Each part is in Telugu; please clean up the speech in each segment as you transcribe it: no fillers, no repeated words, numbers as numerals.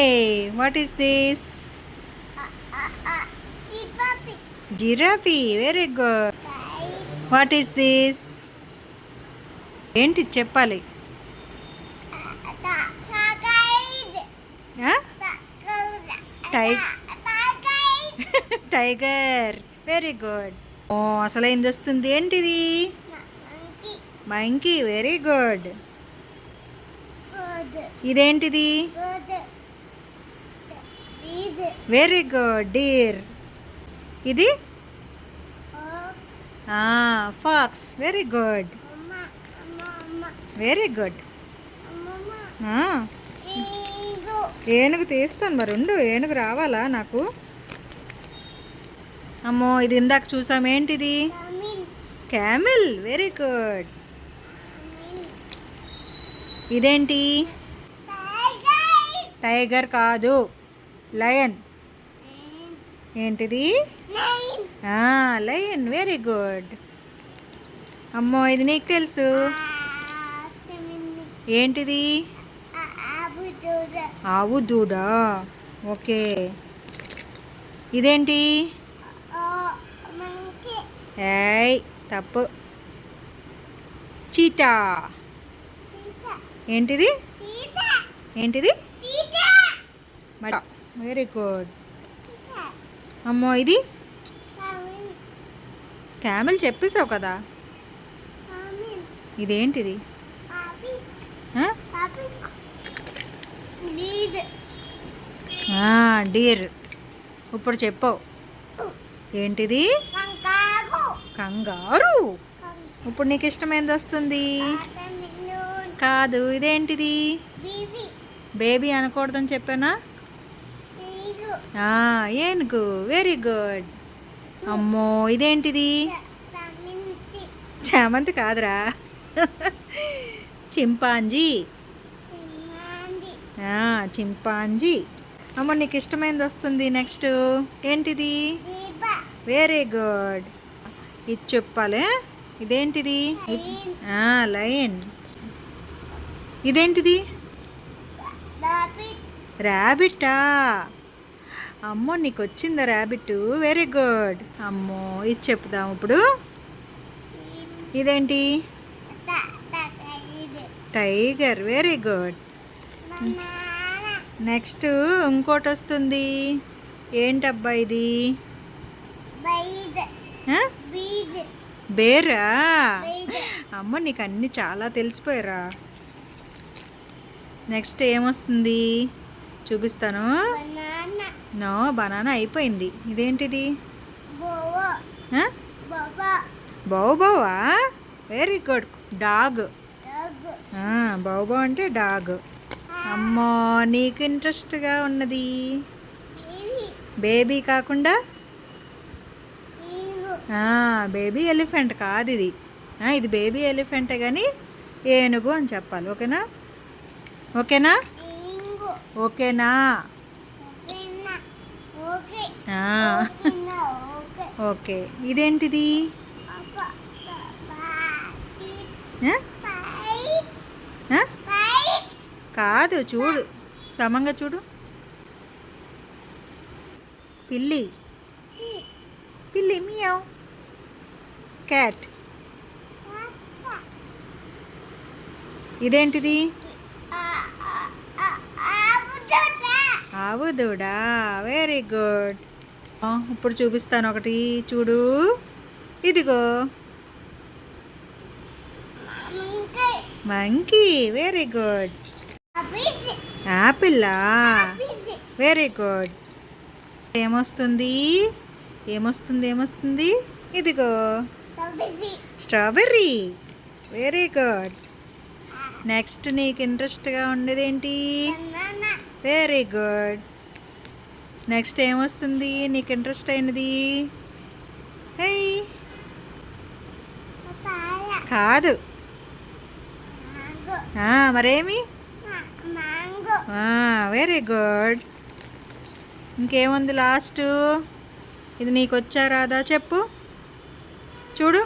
Hey, what is this? Giraffe. Very good. What is this? ఏంటి చెప్పాలి? టైగర్. Very good. ఓ అసలు ఏం వస్తుంది ఏంటిది? మంకీ. Very good. ఇదేంటిది? Very good. డీర్. ఇది fox. Very good. Very good. ఏనుగు తీస్తాను మరి ఉండు. ఏనుగు రావాలా నాకు? అమ్మో ఇది ఇందాక చూసాం. ఏంటిది? క్యామిల్. Very good. ఇదేంటి? టైగర్ కాదు, లయన్. ఏంటిది? లయన్. Very good. అమ్మో ఇది నీకు తెలుసు. ఏంటిది? ఆవు దూడ. ఓకే. ఇదేంటి? ఏయ్ తప్పు. చీతా. ఏంటిది? ఏంటిది? Very good. అమ్మో ఇది? క్యామెల్ చెప్పేసావు కదా. ఇదేంటిది? డీర్. ఇప్పుడు చెప్పు. ఏంటిది? కంగారు. ఇప్పుడు నీకు ఇష్టమైంది వస్తుంది. కాదు. ఇదేంటిది? బేబీ అనకూడదని చెప్పానా? ఏనుగు. Very good. అమ్మో ఇదేంటిది? చామంతి కాదురా, చింపాంజీ. చింపాంజీ. అమ్మ నీకు ఇష్టమైంది వస్తుంది. నెక్స్ట్ ఏంటిది? Very good. ఇది చెప్పాలి. ఇదేంటిది? లయన్. ఇదేంటిది? ర్యాబిట్టా. అమ్మో నీకు వచ్చిందా ర్యాబిట్? Very good. అమ్మో ఇది చెప్దాం ఇప్పుడు. ఇదేంటి? టైగర్. Very good. నెక్స్ట్ ఇంకోటి వస్తుంది. ఏంటబ్బా ఇది? బేరా. అమ్మ నీకు అన్నీ చాలా తెలిసిపోయారా. నెక్స్ట్ ఏమొస్తుంది చూపిస్తాను. నో బనానా అయిపోయింది. ఇదేంటిది? బౌబౌవా. Very good. డాగ్. బౌబౌ అంటే డాగ్. అమ్మో నీకు ఇంట్రెస్ట్గా ఉన్నది. బేబీ కాకుండా బేబీ ఎలిఫెంట్ కాదు ఇది. ఇది బేబీ ఎలిఫెంటే కానీ ఏనుగు అని చెప్పాలి. ఓకేనా? ఓకేనా? ఓకేనా? ఓకే. ఇదేంటిది? కాదు. చూడు సమంగా చూడు. పిల్లి. పిల్లి. మియావ్. క్యాట్. ఇదేంటిది? ఆవు దూడ. Very good. ఇప్పుడు చూపిస్తాను ఒకటి చూడు. ఇదిగో మంకీ. Very good. యాపిల్లా. Very good. ఏమొస్తుంది? ఏమొస్తుంది? ఏమొస్తుంది? ఇదిగో స్ట్రాబెర్రీ. Very good. నెక్స్ట్ నీకు ఇంట్రెస్ట్గా ఉండేది ఏంటి? Very good. నెక్స్ట్ ఏమొస్తుంది నీకు ఇంట్రెస్ట్ అయినది? హే కాదు. మరేమి? Very good. ఇంకేముంది లాస్ట్? ఇది నీకు వచ్చా రాదా చెప్పు. చూడు.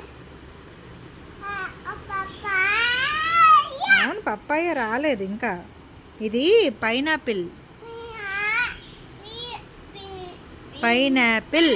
అవును పప్పాయ రాలేదు ఇంకా. ఇది పైనాపిల్. పైనాపిల్